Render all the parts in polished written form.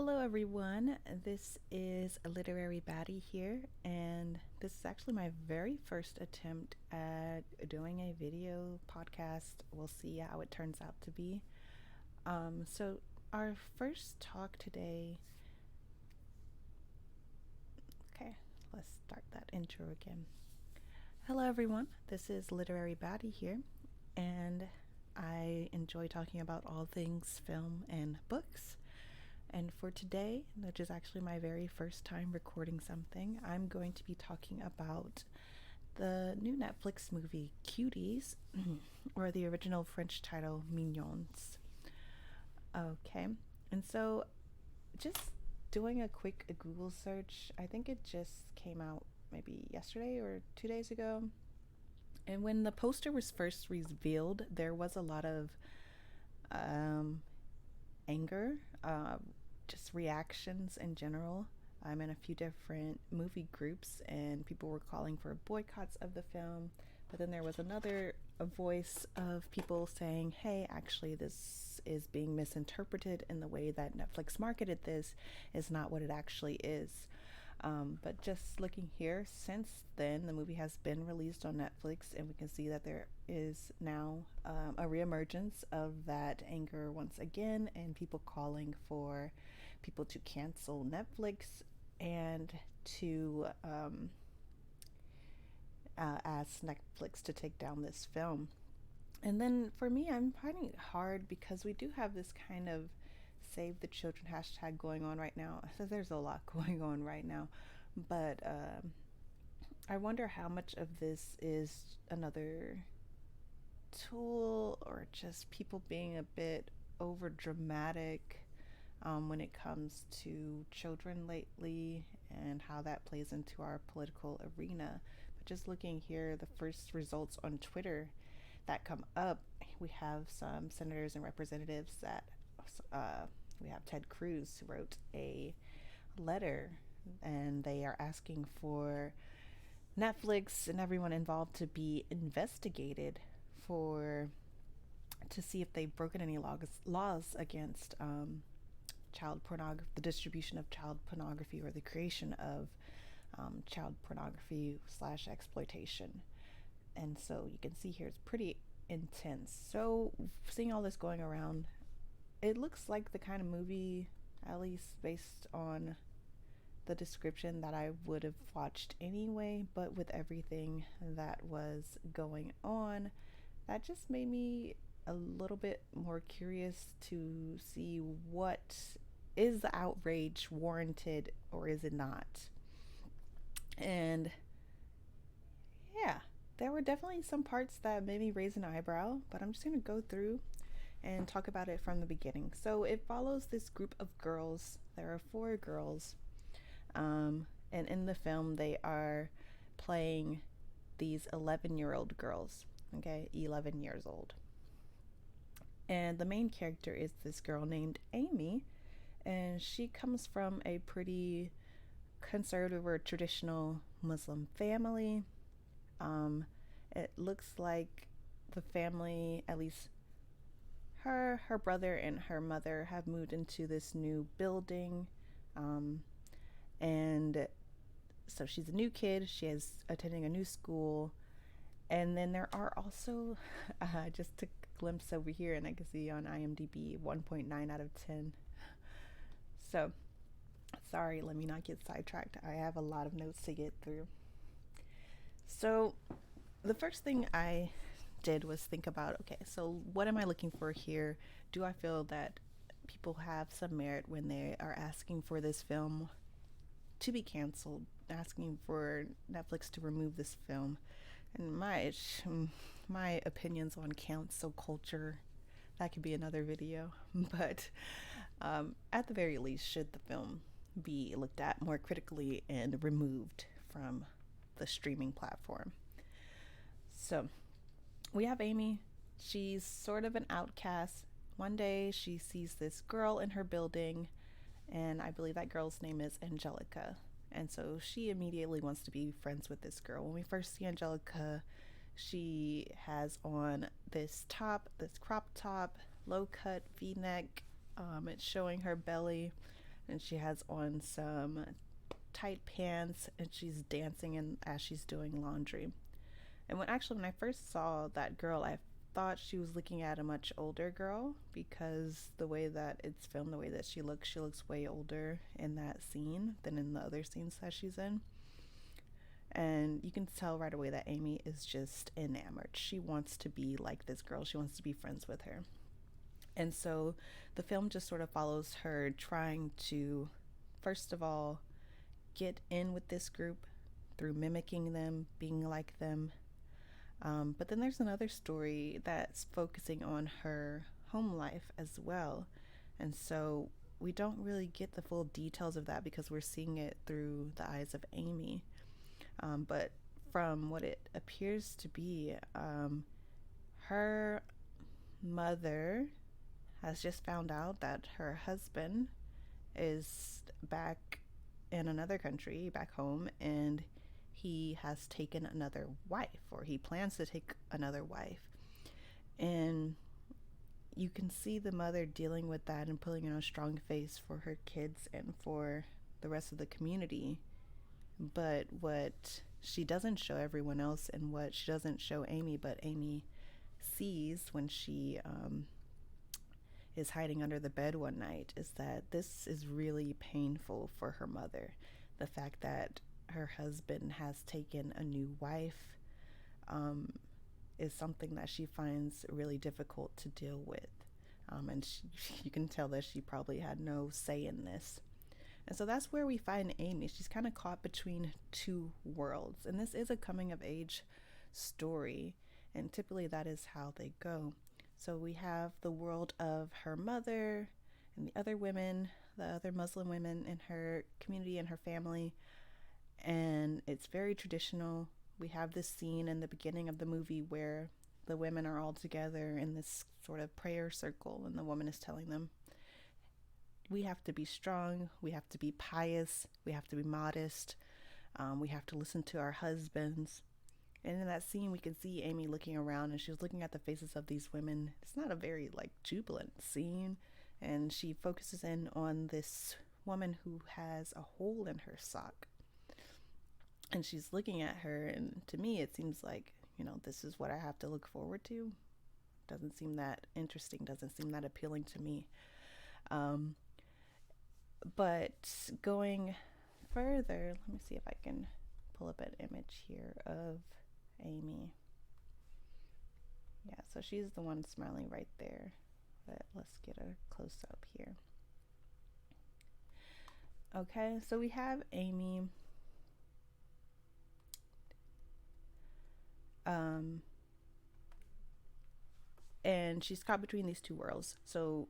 Hello, everyone. This is a literary baddie here, and this is actually my very first attempt at doing a video podcast. We'll see how it turns out to be. So, our first talk today. Okay, let's start that intro again. Hello, everyone. This is Literary Baddie here, and I enjoy talking about all things film and books. And for today, which is actually my very first time recording something, I'm going to be talking about the new Netflix movie Cuties, or the original French title Mignons. Okay, and so just doing a quick Google search, I think it just came out maybe yesterday or 2 days ago. And when the poster was first revealed, there was a lot of um, anger, just reactions in general. I'm in a few different movie groups, and people were calling for boycotts of the film. But then there was another voice of people saying, hey, actually, this is being misinterpreted, in the way that Netflix marketed this is not what it actually is. But just looking here, since then, the movie has been released on Netflix, and we can see that there is now a reemergence of that anger once again, and people calling for people to cancel Netflix and to ask Netflix to take down this film. And then for me, I'm finding it hard because we do have this kind of save the children hashtag going on right now. So there's a lot going on right now, but I wonder how much of this is another tool, or just people being a bit over dramatic when it comes to children lately, and how that plays into our political arena. But just looking here, the first results on Twitter that come up, we have some senators and representatives that we have Ted Cruz, who wrote a letter, and they are asking for Netflix and everyone involved to be investigated for to see if they've broken any laws against child pornography, the distribution of child pornography, or the creation of child pornography slash exploitation. And so you can see here it's pretty intense. So seeing all this going around, it looks like the kind of movie, at least based on the description, that I would have watched anyway. But with everything that was going on, that just made me a little bit more curious to see, what is the outrage warranted or is it not? And yeah, there were definitely some parts that made me raise an eyebrow, but I'm just going to go through and talk about it from the beginning. So it follows this group of girls. There are four girls, and in the film, they are playing these 11-year-old girls, okay, 11 years old. And the main character is this girl named Amy, and she comes from a pretty conservative or traditional Muslim family. It looks like the family, at least her brother and her mother, have moved into this new building, and so she's a new kid. She is attending a new school, and then there are also just a glimpse over here, and I can see on IMDb 1.9 out of 10. So sorry, let me not get sidetracked. I have a lot of notes to get through. So the first thing I did was think about, okay, so what am I looking for here? Do I feel that people have some merit when they are asking for this film to be canceled, asking for Netflix to remove this film? And my opinions on cancel culture, that could be another video. But at the very least, should the film be looked at more critically and removed from the streaming platform? So we have Amy. She's sort of an outcast. One day she sees this girl in her building, and I believe that girl's name is Angelica. And so she immediately wants to be friends with this girl. When we first see Angelica, she has on this top, this crop top, low cut v-neck. It's showing her belly. and she has on some tight pants, and she's dancing as she's doing laundry. And when I first saw that girl, I thought she was looking at a much older girl, because the way that it's filmed, the way that she looks way older in that scene than in the other scenes that she's in. And you can tell right away that Amy is just enamored. She wants to be like this girl, she wants to be friends with her. And so the film just sort of follows her trying to, first of all, get in with this group through mimicking them, being like them. But then there's another story that's focusing on her home life as well. And so we don't really get the full details of that because we're seeing it through the eyes of Amy. But from what it appears to be, her mother has just found out that her husband is back in another country, back home, and he has taken another wife, or he plans to take another wife. And you can see the mother dealing with that and putting on a strong face for her kids and for the rest of the community. But what she doesn't show everyone else, and what she doesn't show Amy, but Amy sees when she is hiding under the bed one night, is that this is really painful for her mother. The fact that her husband has taken a new wife is something that she finds really difficult to deal with. And you can tell that she probably had no say in this. And so that's where we find Amy. She's kind of caught between two worlds. And this is a coming of age story. And typically that is how they go. So we have the world of her mother and the other women, the other Muslim women in her community and her family. And it's very traditional. We have this scene in the beginning of the movie where the women are all together in this sort of prayer circle, and the woman is telling them, we have to be strong, we have to be pious, we have to be modest, we have to listen to our husbands. And in that scene, we can see Amy looking around, and she's looking at the faces of these women. It's not a very jubilant scene, and she focuses in on this woman who has a hole in her sock. And she's looking at her, and to me, it seems like, this is what I have to look forward to. Doesn't seem that interesting, doesn't seem that appealing to me. But going further, let me see if I can pull up an image here of Amy. Yeah, so she's the one smiling right there. But let's get a close up here. Okay, so we have Amy. And she's caught between these two worlds. So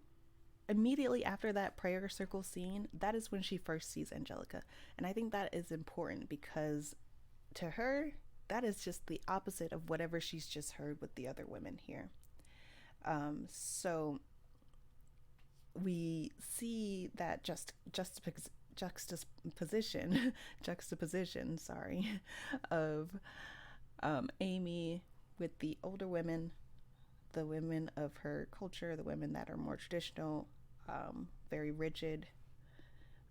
immediately after that prayer circle scene, that is when she first sees Angelica. And I think that is important because to her, that is just the opposite of whatever she's just heard with the other women here. So we see that juxtaposition, of Amy with the older women, the women of her culture, the women that are more traditional, very rigid,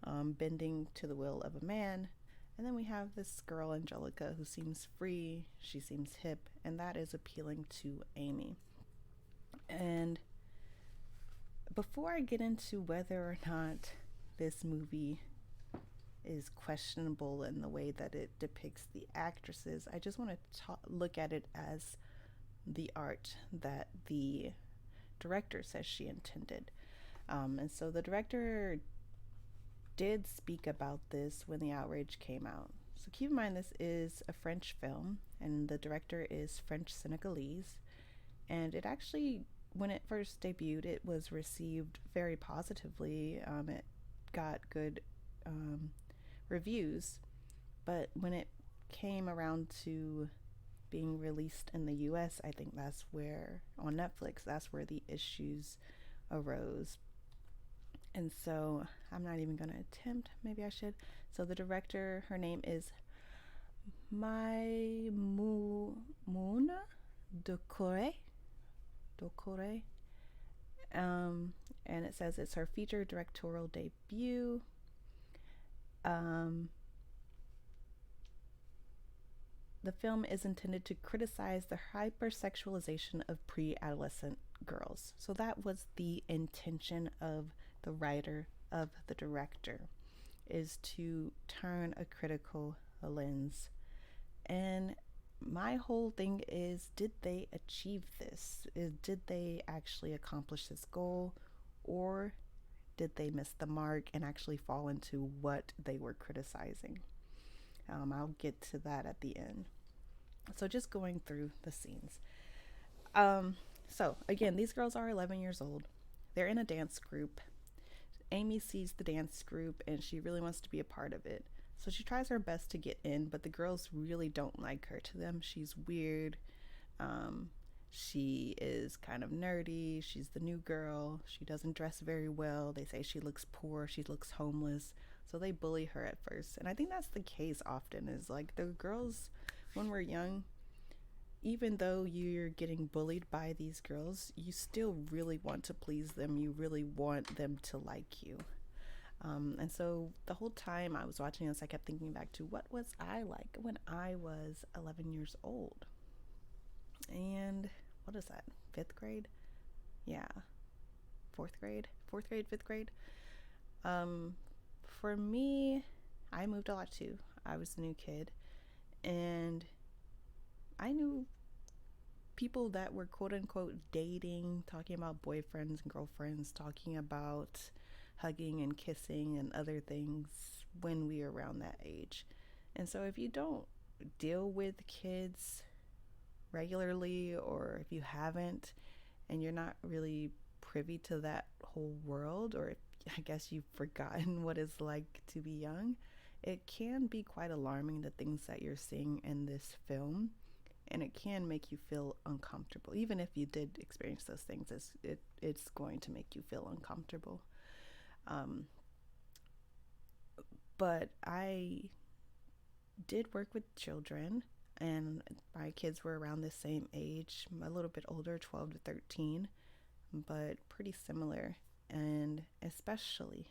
bending to the will of a man. And then we have this girl, Angelica, who seems free, she seems hip, and that is appealing to Amy. And before I get into whether or not this movie is questionable in the way that it depicts the actresses, I just want to look at it as the art that the director says she intended. And so the director did speak about this when the outrage came out. So keep in mind, this is a French film, and the director is French Senegalese. And it actually, when it first debuted, it was received very positively. It got good reviews. But when it came around to being released in the US, I think that's where, on Netflix, that's where the issues arose. And so I'm not even going to attempt, maybe I should. So the director, her name is Maimouna Doucouré. And it says it's her feature directorial debut. Um, the film is intended to criticize the hypersexualization of pre-adolescent girls. So that was the intention of the writer, of the director, is to turn a critical lens. And my whole thing is, did they achieve this? Did they actually accomplish this goal? Or did they miss the mark and actually fall into what they were criticizing? I'll get to that at the end. So, just going through the scenes. Um, so, again, these girls are 11 years old. They're in a dance group. Amy sees the dance group and she really wants to be a part of it. So she tries her best to get in, but the girls really don't like her. To them, she's weird. Um, she is kind of nerdy. She's the new girl. She doesn't dress very well. They say she looks poor. She looks homeless. So they bully her at first. And I think that's the case often, is like the girls, when we're young, even though you're getting bullied by these girls, you still really want to please them. You really want them to like you. And so the whole time I was watching this, I kept thinking back to what was I like when I was 11 years old. And what is that? Fifth grade? Yeah, fourth grade, fifth grade. Um, for me, I moved a lot too. I was a new kid, and I knew people that were quote unquote dating, talking about boyfriends and girlfriends, talking about hugging and kissing and other things when we were around that age. And so if you don't deal with kids regularly, or if you haven't and you're not really privy to that whole world, or if, I guess you've forgotten what it's like to be young, it can be quite alarming, the things that you're seeing in this film, and it can make you feel uncomfortable. Even if you did experience those things, it's going to make you feel uncomfortable. Um, but I did work with children, and my kids were around the same age, a little bit older, 12 to 13, but pretty similar. And especially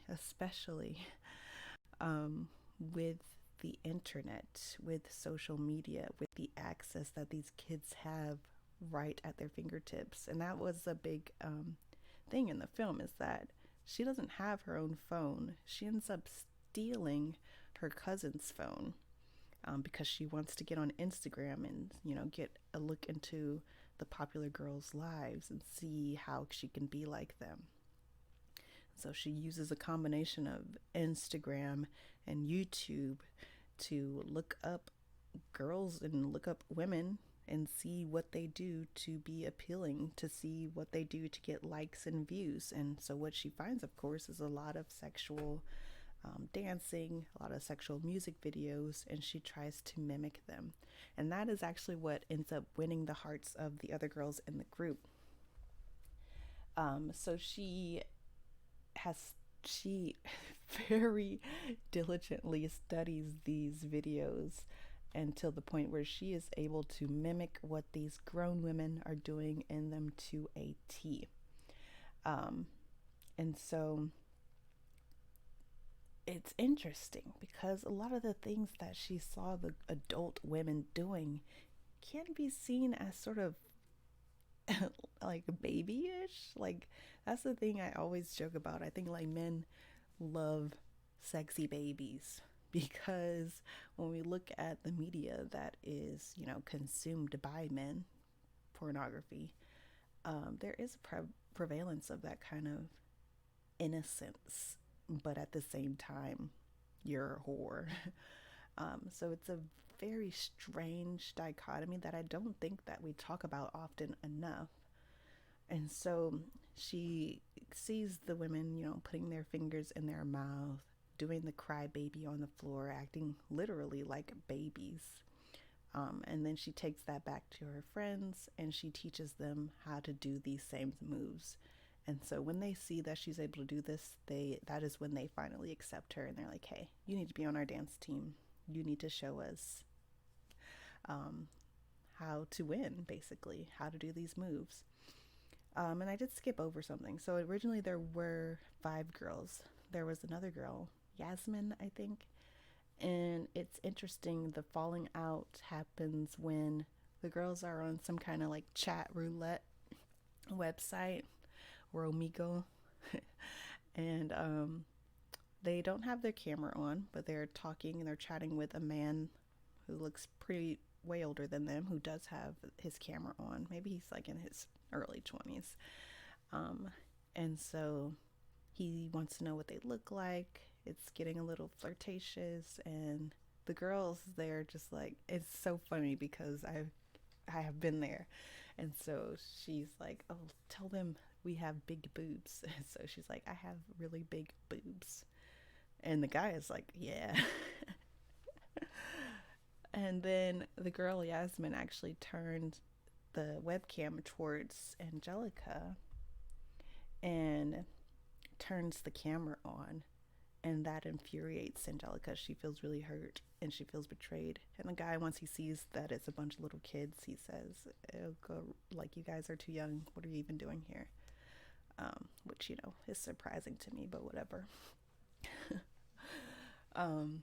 with the internet, with social media, with the access that these kids have right at their fingertips. And that was a big thing in the film, is that she doesn't have her own phone. She ends up stealing her cousin's phone, because she wants to get on Instagram and, get a look into the popular girls' lives and see how she can be like them. So she uses a combination of Instagram and YouTube to look up girls and look up women and see what they do to be appealing, to see what they do to get likes and views. And so what she finds, of course, is a lot of sexual dancing, a lot of sexual music videos, and she tries to mimic them. And that is actually what ends up winning the hearts of the other girls in the group. So she very diligently studies these videos until the point where she is able to mimic what these grown women are doing in them to a T. Um, and so it's interesting because a lot of the things that she saw the adult women doing can be seen as sort of like babyish. Like, that's the thing I always joke about. I think like men love sexy babies because when we look at the media that is, consumed by men, pornography, there is a prevalence of that kind of innocence, but at the same time, you're a whore. So it's a very strange dichotomy that I don't think that we talk about often enough. And so she sees the women, putting their fingers in their mouth, doing the cry baby on the floor, acting literally like babies. And then she takes that back to her friends and she teaches them how to do these same moves. And so when they see that she's able to do this, that is when they finally accept her, and they're like, "Hey, you need to be on our dance team. You need to show us um, how to win, basically, how to do these moves." And I did skip over something. So originally there were 5 girls. There was another girl, Yasmin, I think. And it's interesting, the falling out happens when the girls are on some kind of like chat roulette website or Omigo, and they don't have their camera on, but they're talking and they're chatting with a man who looks pretty way older than them, who does have his camera on. Maybe he's like in his early 20s. Um, and so he wants to know what they look like. It's getting a little flirtatious, and the girls, they're just like, it's so funny because I have been there. And so she's like, "Oh, tell them we have big boobs." So she's like, "I have really big boobs." And the guy is like, "Yeah." And then the girl Yasmin actually turned the webcam towards Angelica and turns the camera on, and that infuriates Angelica. She feels really hurt and she feels betrayed. And the guy, once he sees that it's a bunch of little kids, he says, "It'll go, like, you guys are too young. What are you even doing here?" Which, you know, is surprising to me, but whatever. um,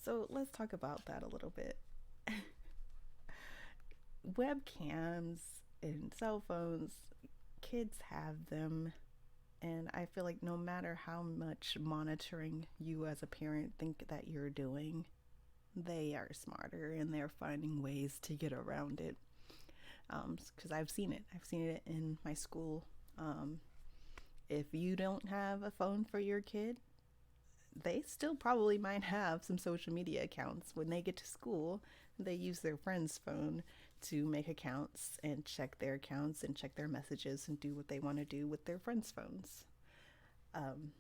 so let's talk about that a little bit. Webcams and cell phones, kids have them. And I feel like no matter how much monitoring you as a parent think that you're doing, they are smarter and they're finding ways to get around it. Because I've seen it. I've seen it in my school. Um, if you don't have a phone for your kid, they still probably might have some social media accounts. When they get to school, they use their friend's phone to make accounts and check their accounts and check their messages and do what they want to do with their friends' phones. Um,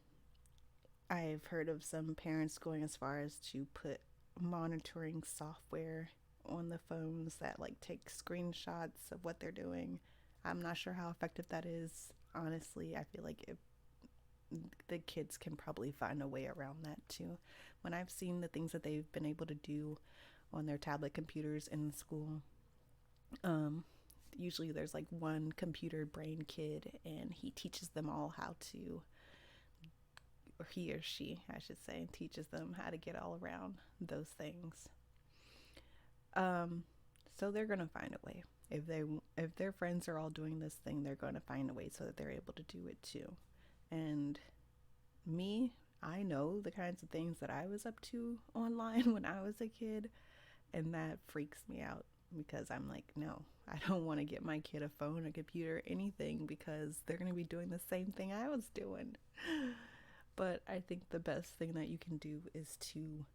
I've heard of some parents going as far as to put monitoring software on the phones that like take screenshots of what they're doing. I'm not sure how effective that is. Honestly, I feel like if the kids can probably find a way around that too. When I've seen the things that they've been able to do on their tablet computers in school, um, usually there's like one computer brain kid and he teaches them all how to, or he or she, I should say, teaches them how to get all around those things. Um, so they're gonna find a way. If their friends are all doing this thing, they're gonna find a way so that they're able to do it too. And me, I know the kinds of things that I was up to online when I was a kid, and that freaks me out because I'm like, no, I don't want to get my kid a phone, a computer, anything because they're going to be doing the same thing I was doing. But I think the best thing that you can do is to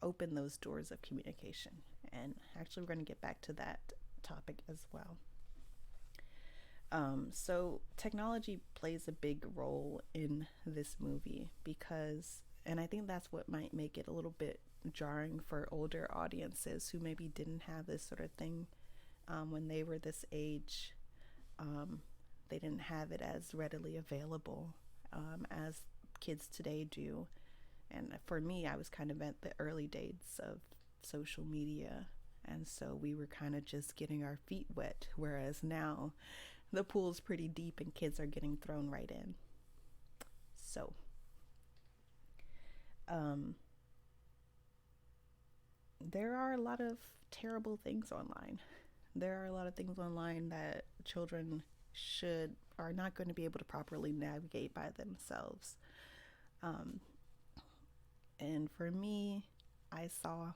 open those doors of communication. And actually, we're going to get back to that topic as well. So technology plays a big role in this movie because, and I think that's what might make it a little bit jarring for older audiences who maybe didn't have this sort of thing when they were this age. Um, they didn't have it as readily available as kids today do. And for me, I was kind of at the early days of social media. And so we were kind of just getting our feet wet. Whereas now the pool's pretty deep and kids are getting thrown right in. So, um, there are a lot of terrible things online. There are a lot of things online that children should are not going to be able to properly navigate by themselves. Um, and for me, I saw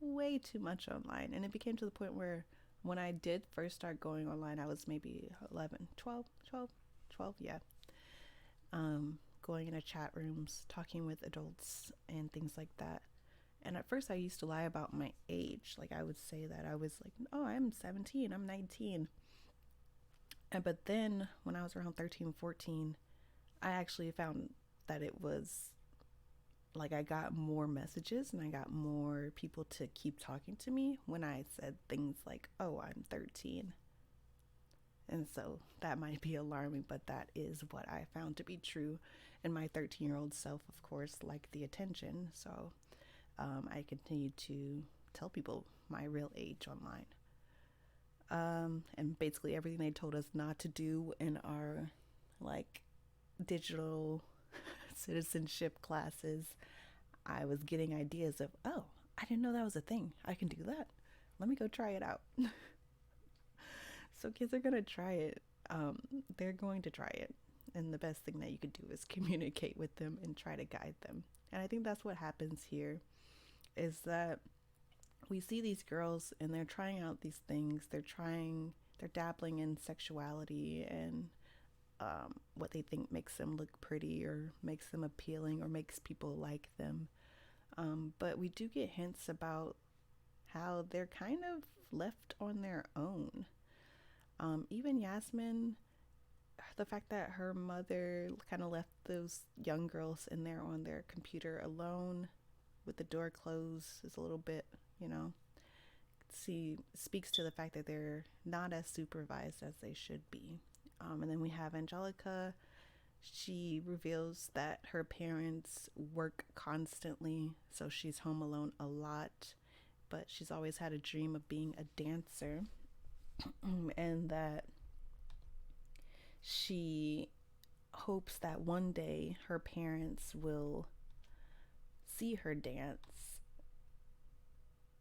way too much online, and it became to the point where when I did first start going online, I was maybe 11, 12, 12, 12, yeah. Going into chat rooms, talking with adults, and things like that. And at first, I used to lie about my age. Like, I would say that I was like, "Oh, I'm 17, I'm 19." But then, when I was around 13, 14, I actually found that it was like I got more messages and I got more people to keep talking to me when I said things like, "Oh, I'm 13." And so that might be alarming, but that is what I found to be true. And my 13-year-old self, of course, liked the attention. So I continued to tell people my real age online. And basically everything they told us not to do in our like digital citizenship classes, I was getting ideas of, oh, I didn't know that was a thing. I can do that. Let me go try it out. So kids are going to try it. They're going to try it. And the best thing that you could do is communicate with them and try to guide them. And I think that's what happens here is that we see these girls and they're trying out these things. They're dabbling in sexuality and what they think makes them look pretty or makes them appealing or makes people like them. But we do get hints about how they're kind of left on their own. Even Yasmin, the fact that her mother kind of left those young girls in there on their computer alone with the door closed is a little bit, you know, see, speaks to the fact that they're not as supervised as they should be. And then we have Angelica. She reveals that her parents work constantly, so she's home alone a lot, but she's always had a dream of being a dancer, and that she hopes that one day her parents will see her dance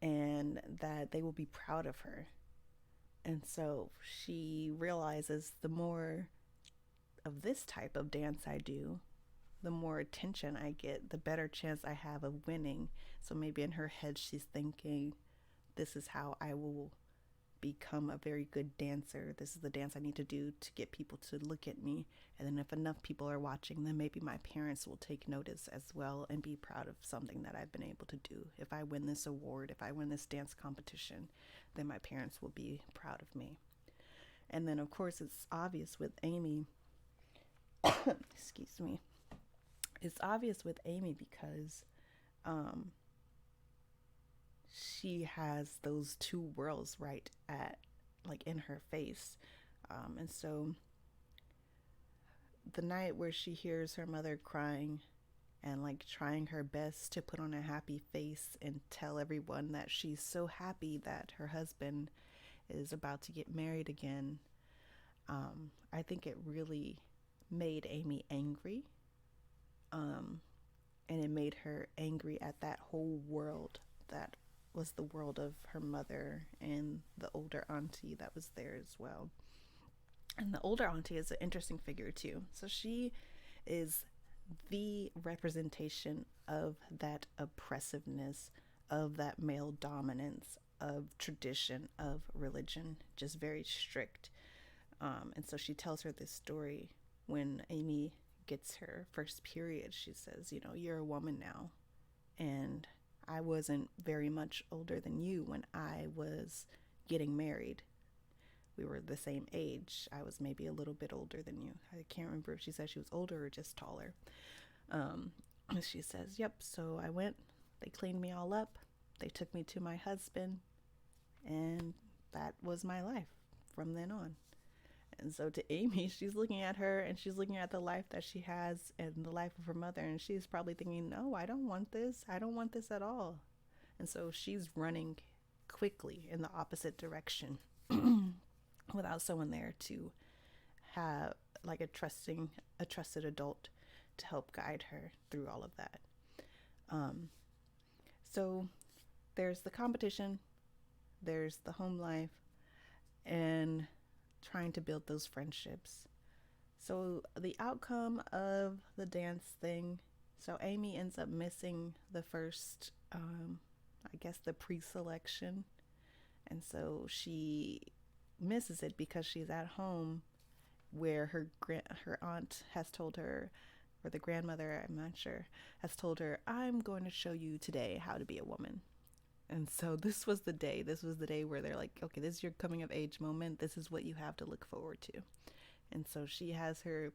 and that they will be proud of her. And so she realizes the more of this type of dance I do, the more attention I get, the better chance I have of winning. So maybe in her head, she's thinking, this is how I will become a very good dancer. This is the dance I need to do to get people to look at me. And then if enough people are watching, then maybe my parents will take notice as well and be proud of something that I've been able to do. If I win this award, if I win this dance competition, then my parents will be proud of me. And then, of course, it's obvious with Amy. Excuse me. It's obvious with Amy because she has those two worlds right at like in her face. And so the night where she hears her mother crying and like trying her best to put on a happy face and tell everyone that she's so happy that her husband is about to get married again, I think it really made Amy angry. And it made her angry at that whole world that was the world of her mother and the older auntie that was there as well. And the older auntie is an interesting figure too. So she is the representation of that oppressiveness, of that male dominance, of tradition, of religion, just very strict. And so she tells her this story when Amy gets her first period. She says, you know, you're a woman now, and I wasn't very much older than you when I was getting married. We were the same age. I was maybe a little bit older than you. I can't remember if she said she was older or just taller. She says, yep, so I went, they cleaned me all up, they took me to my husband, and that was my life from then on. And so to Amy, she's looking at her and she's looking at the life that she has and the life of her mother, and she's probably thinking, no, I don't want this. I don't want this at all. And so she's running quickly in the opposite direction without someone there to have like a trusted adult to help guide her through all of that. So there's the competition, there's the home life, and trying to build those friendships. So the outcome of the dance thing, so Amy ends up missing the first, I guess the pre-selection. And so she misses it because she's at home where her aunt has told her, or the grandmother, I'm not sure, has told her, I'm going to show you today how to be a woman. And so this was the day. This was the day where they're like, okay, this is your coming of age moment. This is what you have to look forward to. And so she has her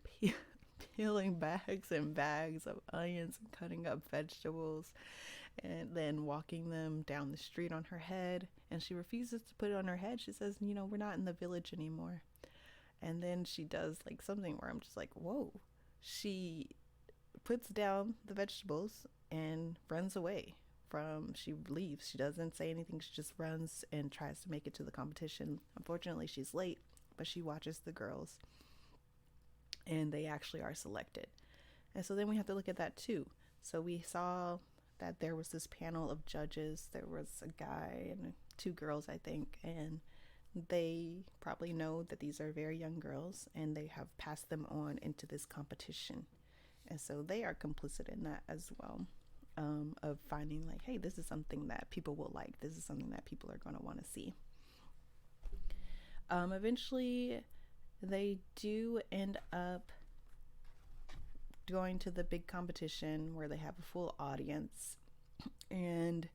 peeling bags and bags of onions and cutting up vegetables and then walking them down the street on her head. And she refuses to put it on her head. She says, you know, we're not in the village anymore. And then she does like something where I'm just like, whoa. She puts down the vegetables and runs away. She leaves. She doesn't say anything. She just runs and tries to make it to the competition. Unfortunately, she's late, but she watches the girls and they actually are selected. And so then we have to look at that too. So we saw that there was this panel of judges. There was a guy and two girls, I think, and they probably know that these are very young girls and they have passed them on into this competition. And so they are complicit in that as well, of finding like, hey, this is something that people will like. This is something that people are going to want to see. Eventually, they do end up going to the big competition where they have a full audience. And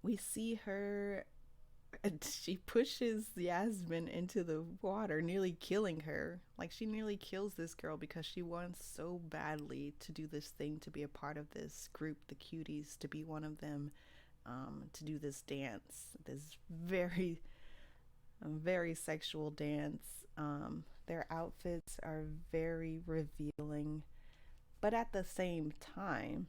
we see her, she pushes Yasmin into the water, nearly killing her. Like, she nearly kills this girl because she wants so badly to do this thing, to be a part of this group, the Cuties, to be one of them, to do this dance, this very sexual dance. Their outfits are very revealing, but at the same time,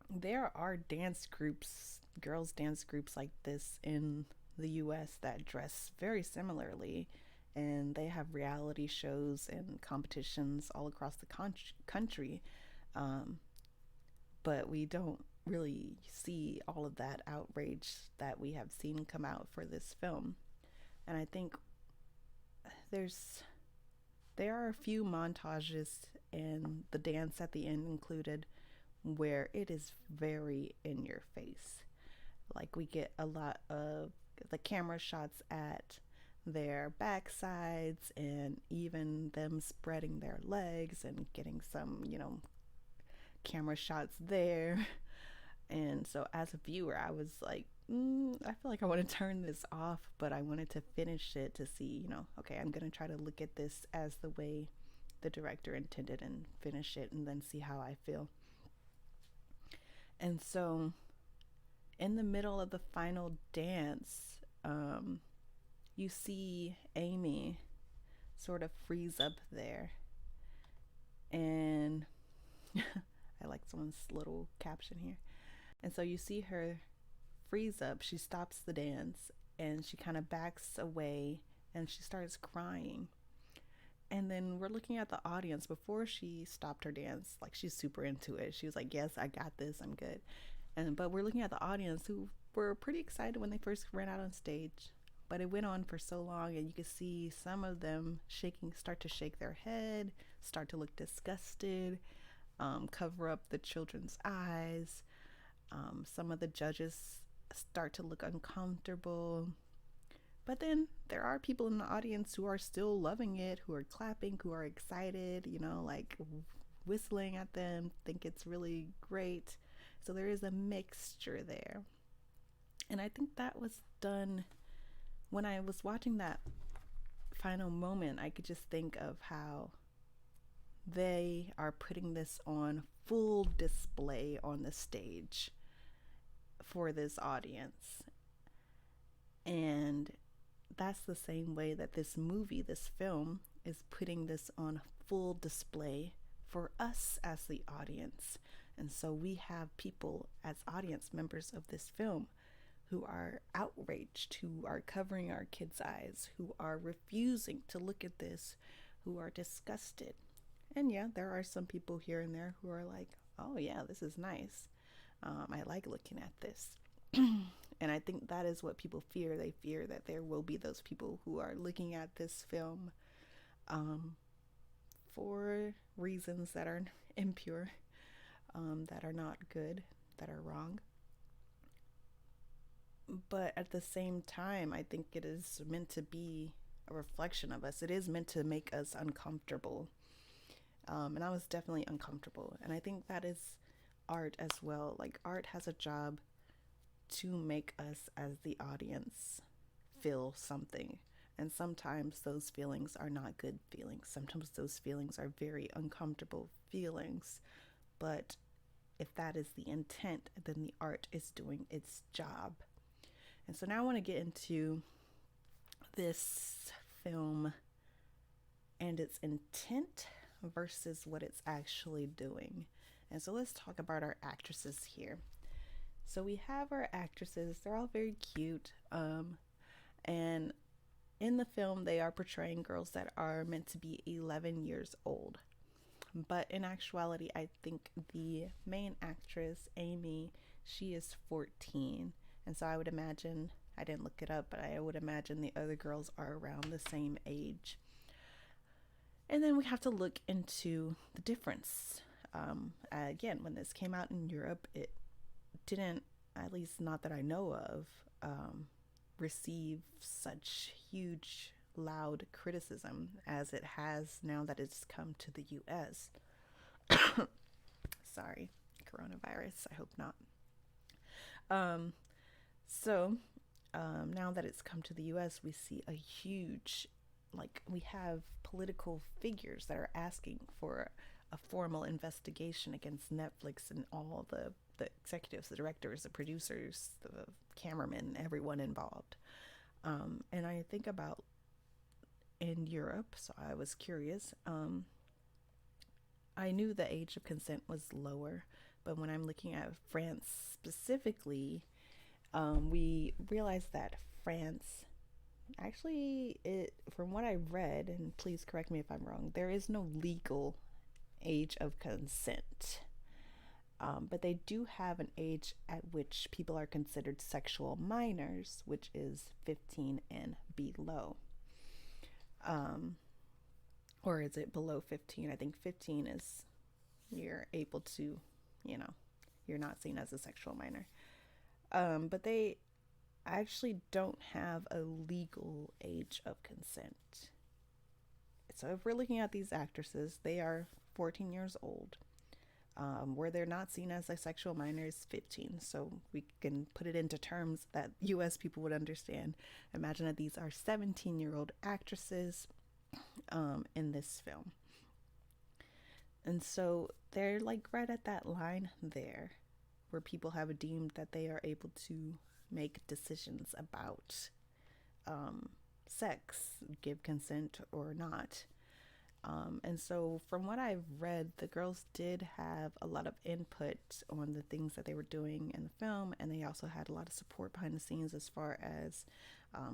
there are dance groups, girls' dance groups like this in the US that dress very similarly, and they have reality shows and competitions all across the country. Um, but we don't really see all of that outrage that we have seen come out for this film. And I think there's there are a few montages, and the dance at the end included, where it is very in your face. Like, we get a lot of the camera shots at their backsides and even them spreading their legs and getting some, camera shots there. And so as a viewer, I was like, I feel like I want to turn this off, but I wanted to finish it to see, okay, I'm going to try to look at this as the way the director intended and finish it and then see how I feel. And so in the middle of the final dance, you see Amy sort of freeze up there. And I like someone's little caption here. And so you see her freeze up. She stops the dance and she kind of backs away and she starts crying. And then we're looking at the audience. Before she stopped her dance, like, she's super into it. She was like, yes, I got this, I'm good. But we're looking at the audience, who were pretty excited when they first ran out on stage. But it went on for so long, and you could see some of them start to shake their head, start to look disgusted, cover up the children's eyes. Some of the judges start to look uncomfortable. But then there are people in the audience who are still loving it, who are clapping, who are excited, like whistling at them, think it's really great. So there is a mixture there. And I think that was done when I was watching that final moment. I could just think of how they are putting this on full display on the stage for this audience. And that's the same way that this movie, this film, is putting this on full display for us as the audience. And so we have people as audience members of this film who are outraged, who are covering our kids' eyes, who are refusing to look at this, who are disgusted. And yeah, there are some people here and there who are like, oh yeah, this is nice. I like looking at this. And I think that is what people fear. They fear that there will be those people who are looking at this film for reasons that are impure, that are not good, that are wrong. But at the same time, I think it is meant to be a reflection of us. It is meant to make us uncomfortable. And I was definitely uncomfortable. And I think that is art as well. Like, art has a job to make us as the audience feel something. And sometimes those feelings are not good feelings. Sometimes those feelings are very uncomfortable feelings. But if that is the intent, then the art is doing its job. And so now I want to get into this film and its intent versus what it's actually doing. And so let's talk about our actresses here. So we have our actresses. They're all very cute. And in the film, they are portraying girls that are meant to be 11 years old. But in actuality, I think the main actress, Amy, she is 14. And so I would imagine, I didn't look it up, but I would imagine the other girls are around the same age. And then we have to look into the difference. Again, when this came out in Europe, it didn't, at least not that I know of, receive such huge, loud criticism as it has now that it's come to the US. Sorry, coronavirus. I hope not. Um, so now that it's come to the US, we see a huge, like, we have political figures that are asking for a formal investigation against Netflix and all the executives, the directors, the producers, the cameramen, everyone involved. And I think about in Europe, so I was curious. I knew the age of consent was lower, but when I'm looking at France specifically, we realized that France actually, it from what I read, and please correct me if I'm wrong, there is no legal age of consent. But they do have an age at which people are considered sexual minors, which is 15 and below. Um, or is it below 15? I think 15 is you're able to, you know, you're not seen as a sexual minor. But they actually don't have a legal age of consent. So if we're looking at these actresses, they are 14 years old. Where they're not seen as a sexual minor is 15. So we can put it into terms that US people would understand. Imagine that these are 17-year-old actresses in this film. And so they're like right at that line there where people have deemed that they are able to make decisions about sex, give consent or not. And so, from what I've read, the girls did have a lot of input on the things that they were doing in the film, and they also had a lot of support behind the scenes as far as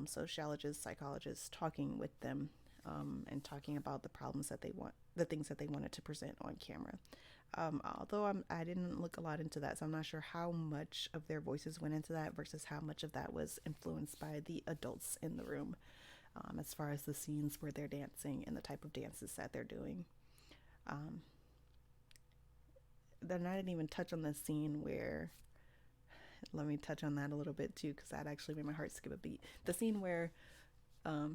sociologists, psychologists talking with them and talking about the problems that they want, the things that they wanted to present on camera. Although I didn't look a lot into that, so I'm not sure how much of their voices went into that versus how much of that was influenced by the adults in the room. As far as the scenes where they're dancing and the type of dances that they're doing. Um, then I didn't even touch on the scene where, let me touch on that a little bit too, because that actually made my heart skip a beat. The scene where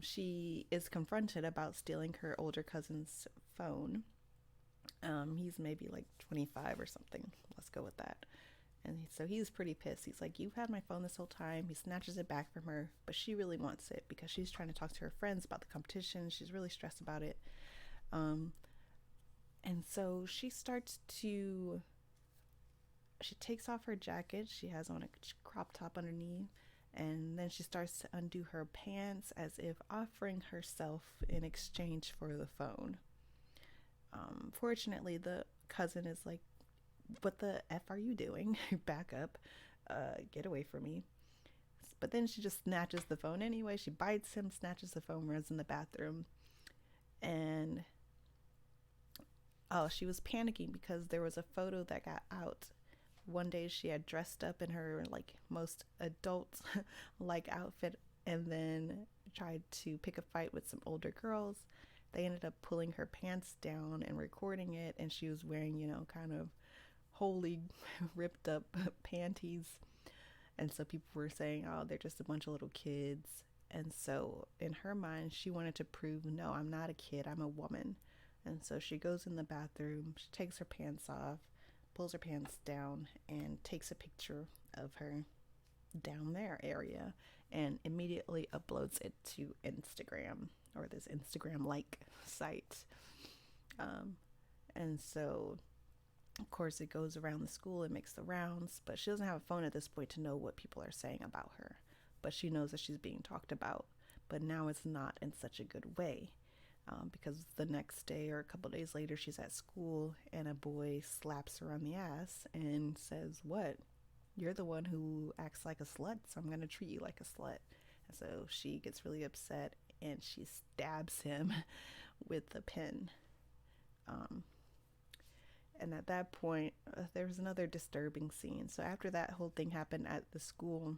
she is confronted about stealing her older cousin's phone. He's maybe like 25 or something. Let's go with that. And so he's pretty pissed. He's like, "You've had my phone this whole time." He snatches it back from her, but she really wants it because she's trying to talk to her friends about the competition. She's really stressed about it. Um, and so she takes off her jacket. She has on a crop top underneath. And then she starts to undo her pants as if offering herself in exchange for the phone. Fortunately, the cousin is like, "What the F are you doing? Back up. Get away from me." But then she just snatches the phone anyway. She bites him, snatches the phone, runs in the bathroom. And she was panicking because there was a photo that got out. One day she had dressed up in her like most adult like outfit and then tried to pick a fight with some older girls. They ended up pulling her pants down and recording it, and she was wearing, kind of wholly ripped up panties. And so people were saying, "Oh, they're just a bunch of little kids." And so in her mind, she wanted to prove, "No, I'm not a kid, I'm a woman." And so she goes in the bathroom, she takes her pants off, pulls her pants down, and takes a picture of her down there area and immediately uploads it to Instagram, or this Instagram like site. And so of course it goes around the school, it makes the rounds, but she doesn't have a phone at this point to know what people are saying about her. But she knows that she's being talked about, but now it's not in such a good way. Because the next day or a couple days later, she's at school and a boy slaps her on the ass and says, "What? You're the one who acts like a slut, so I'm going to treat you like a slut." And so she gets really upset and she stabs him with a pen. Um, And at that point, there was another disturbing scene. So after that whole thing happened at the school,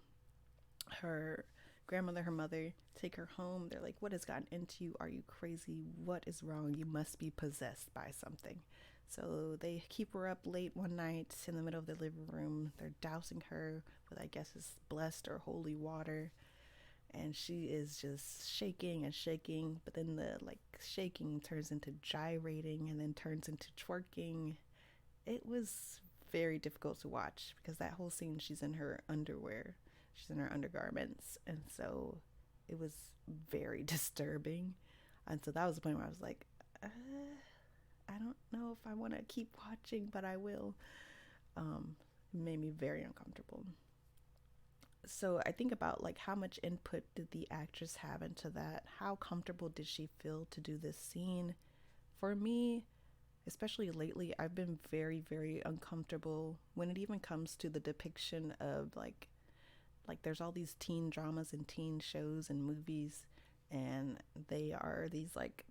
her grandmother, her mother, take her home. They're like, "What has gotten into you? Are you crazy? What is wrong? You must be possessed by something." So they keep her up late one night in the middle of the living room. They're dousing her with, I guess, is blessed or holy water. And she is just shaking and shaking. But then the like shaking turns into gyrating and then turns into twerking. It was very difficult to watch because that whole scene, she's in her underwear, she's in her undergarments, and so it was very disturbing. And so that was the point where I was like, I don't know if I want to keep watching, but I will. It made me very uncomfortable. So I think about like how much input did the actress have into that? How comfortable did she feel to do this scene? For me, especially lately, I've been very, very uncomfortable when it even comes to the depiction of like there's all these teen dramas and teen shows and movies, and they are these like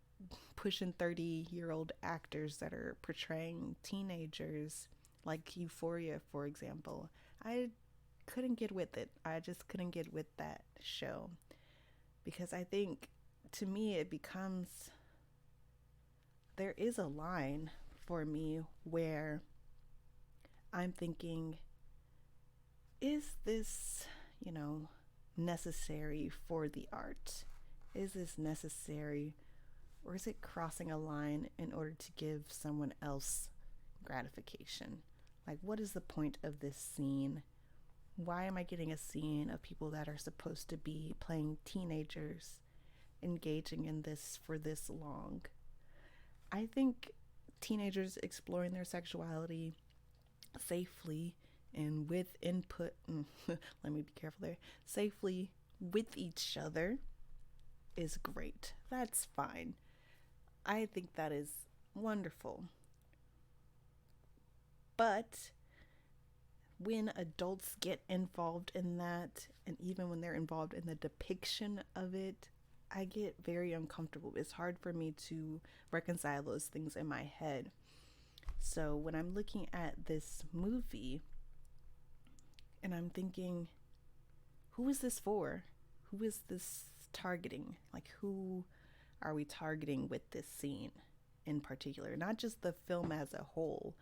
pushing 30-year-old actors that are portraying teenagers, like Euphoria, for example. I couldn't get with it. I just couldn't get with that show because I think to me it becomes, there is a line for me where I'm thinking, is this, you know, necessary for the art? Is this necessary, or is it crossing a line in order to give someone else gratification? Like, what is the point of this scene? Why am I getting a scene of people that are supposed to be playing teenagers engaging in this for this long? I think teenagers exploring their sexuality safely and with input, let me be careful there, safely with each other is great. That's fine. I think that is wonderful. But when adults get involved in that, and even when they're involved in the depiction of it, I get very uncomfortable. It's hard for me to reconcile those things in my head. So when I'm looking at this movie and I'm thinking, who is this for? Who is this targeting? Like, who are we targeting with this scene in particular? Not just the film as a whole,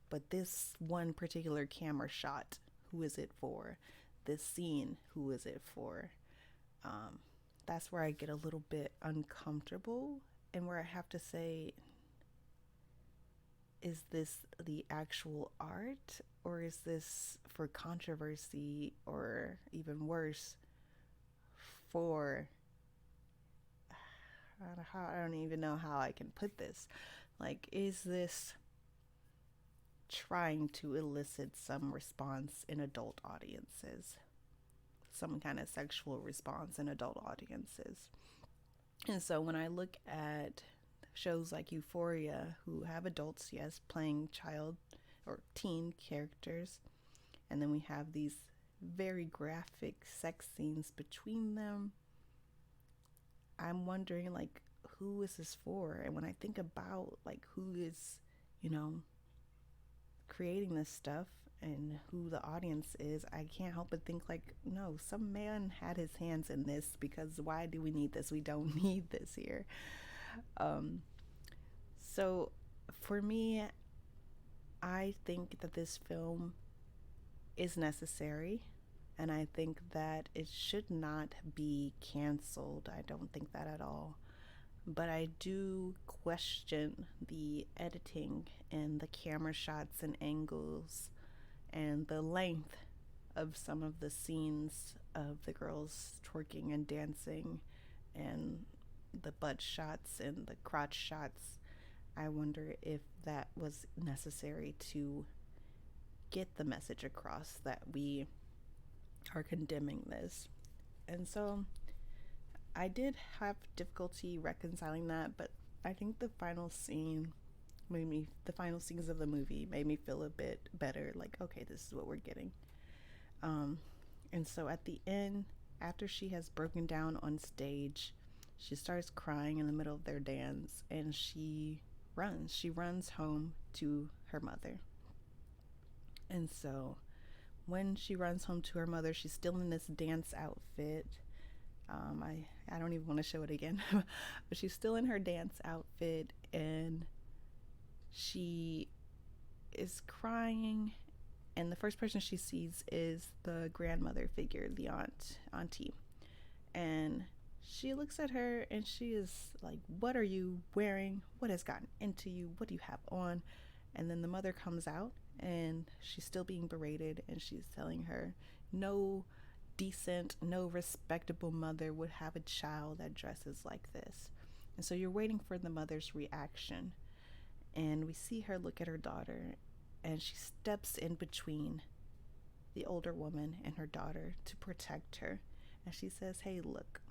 but this one particular camera shot. Who is it for? This scene, who is it for? That's where I get a little bit uncomfortable and where I have to say, is this the actual art, or is this for controversy, or even worse, for I don't even know how I can put this. Like, is this trying to elicit some response in adult audiences? Some kind of sexual response in adult audiences. And so when I look at shows like Euphoria, who have adults, yes, playing child or teen characters, and then we have these very graphic sex scenes between them, I'm wondering, like, who is this for? And when I think about like who is, you know, creating this stuff and who the audience is, I can't help but think like, no, some man had his hands in this, because why do we need this? We don't need this here. So for me, I think that this film is necessary, and I think that it should not be canceled. I don't think that at all. But I do question the editing and the camera shots and angles and the length of some of the scenes of the girls twerking and dancing, and the butt shots and the crotch shots. I wonder if that was necessary to get the message across that we are condemning this. And so I did have difficulty reconciling that, but I think the final scene the final scenes of the movie made me feel a bit better. Like, okay, this is what we're getting. And so at the end, after she has broken down on stage, she starts crying in the middle of their dance, and she runs. She runs home to her mother. And so when she runs home to her mother, she's still in this dance outfit. I don't even want to show it again, but she's still in her dance outfit, and she is crying. And the first person she sees is the grandmother figure, the auntie. And she looks at her and she is like, "What are you wearing? What has gotten into you? What do you have on?" And then the mother comes out and she's still being berated, and she's telling her, "No decent, no respectable mother would have a child that dresses like this." And so you're waiting for the mother's reaction. And we see her look at her daughter, and she steps in between the older woman and her daughter to protect her. And she says, "Hey, look,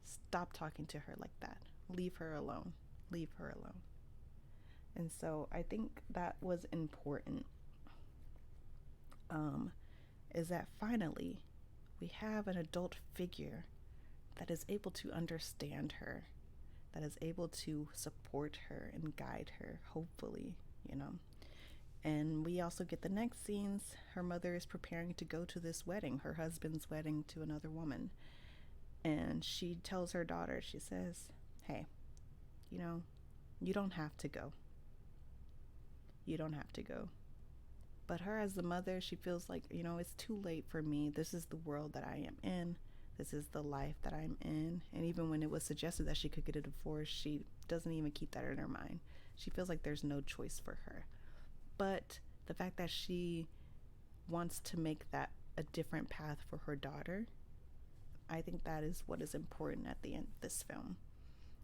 stop talking to her like that. Leave her alone. Leave her alone." And so I think that was important, is that finally we have an adult figure that is able to understand her, that is able to support her and guide her, hopefully, you know. And we also get the next scenes. Her mother is preparing to go to this wedding, her husband's wedding, to another woman. And she tells her daughter, she says, "Hey, you know, you don't have to go. You don't have to go." But her, as the mother, she feels like, it's too late for me. This is the world that I am in. This is the life that I'm in. And even when it was suggested that she could get a divorce, she doesn't even keep that in her mind. She feels like there's no choice for her. But the fact that she wants to make that a different path for her daughter, I think that is what is important at the end of this film.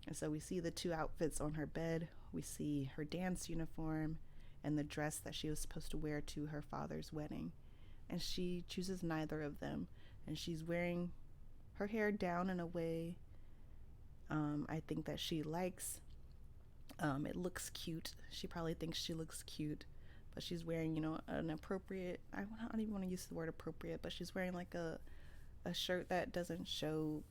And so we see the two outfits on her bed. We see her dance uniform and the dress that she was supposed to wear to her father's wedding. And she chooses neither of them. And she's wearing her hair down in a way I think that she likes. It looks cute. She probably thinks she looks cute. But she's wearing, an appropriate, I don't even want to use the word appropriate, but she's wearing like a shirt that doesn't show,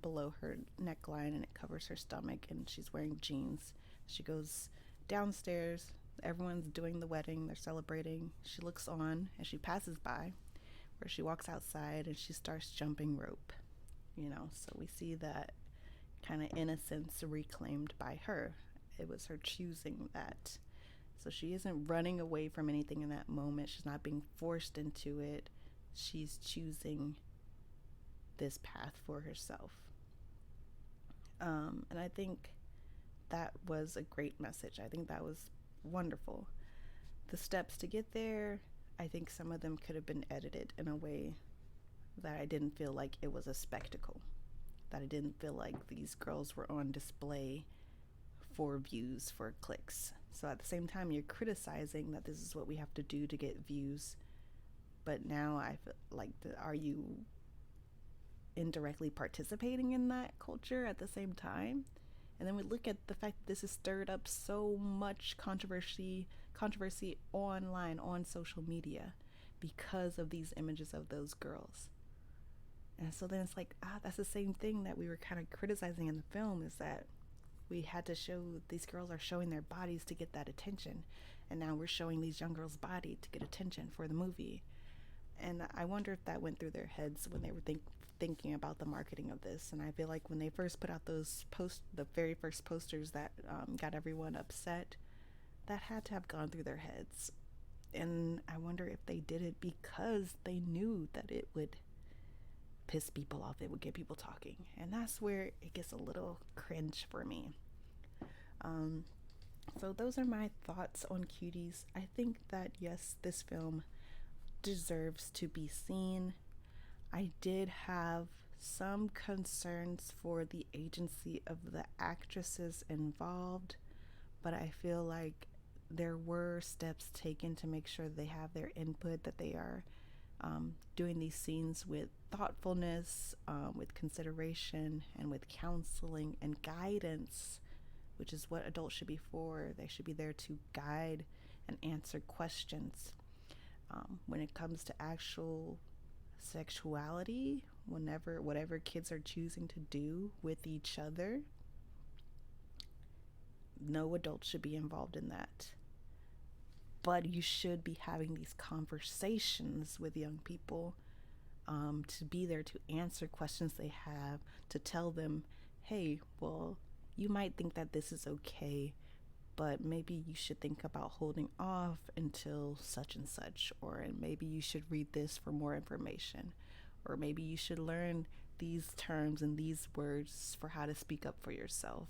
below her neckline, and it covers her stomach, and she's wearing jeans. She goes downstairs. Everyone's doing the wedding. They're celebrating. She looks on as she passes by, where she walks outside and she starts jumping rope. So we see that kind of innocence reclaimed by her. It was her choosing that. So she isn't running away from anything in that moment. She's not being forced into it. She's choosing this path for herself. And I think that was a great message. I think that was wonderful. The steps to get there, I think some of them could have been edited in a way that I didn't feel like it was a spectacle, that I didn't feel like these girls were on display for views, for clicks. So at the same time, you're criticizing that this is what we have to do to get views, but now I feel like, are you indirectly participating in that culture at the same time? And then we look at the fact that this has stirred up so much controversy online, on social media, because of these images of those girls. And so then it's like, that's the same thing that we were kind of criticizing in the film, is that we had to show these girls are showing their bodies to get that attention. And now we're showing these young girls' body to get attention for the movie. And I wonder if that went through their heads when they were thinking about the marketing of this. And I feel like when they first put out those the very first posters that got everyone upset, that had to have gone through their heads. And I wonder if they did it because they knew that it would piss people off, it would get people talking. And that's where it gets a little cringe for me. So those are my thoughts on Cuties. I think that, yes, this film deserves to be seen. I did have some concerns for the agency of the actresses involved, but I feel like there were steps taken to make sure they have their input, that they are doing these scenes with thoughtfulness, with consideration, and with counseling and guidance, which is what adults should be for. They should be there to guide and answer questions. When it comes to actual sexuality, whatever kids are choosing to do with each other, No adult should be involved in that. But you should be having these conversations with young people, to be there to answer questions they have, to tell them, hey, well, you might think that this is okay, but maybe you should think about holding off until such and such, or maybe you should read this for more information, or maybe you should learn these terms and these words for how to speak up for yourself,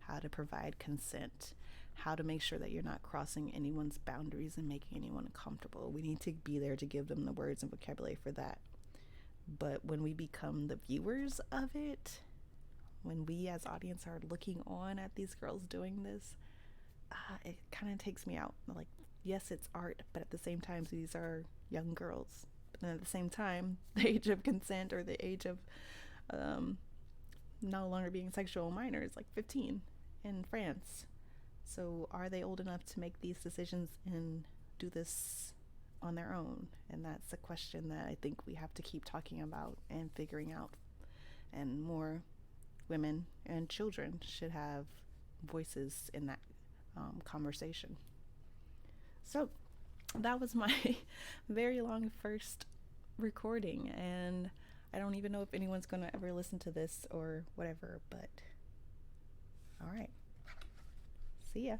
how to provide consent, how to make sure that you're not crossing anyone's boundaries and making anyone uncomfortable. We need to be there to give them the words and vocabulary for that. But when we become the viewers of it, when we as audience are looking on at these girls doing this, it kind of takes me out. Like, yes, it's art, but at the same time, these are young girls. But then at the same time, the age of consent, or the age of no longer being sexual minors, like 15 in France. So are they old enough to make these decisions and do this on their own? And that's a question that I think we have to keep talking about and figuring out. And more women and children should have voices in that conversation. So that was my very long first recording, and I don't even know if anyone's going to ever listen to this or whatever, but all right. See ya.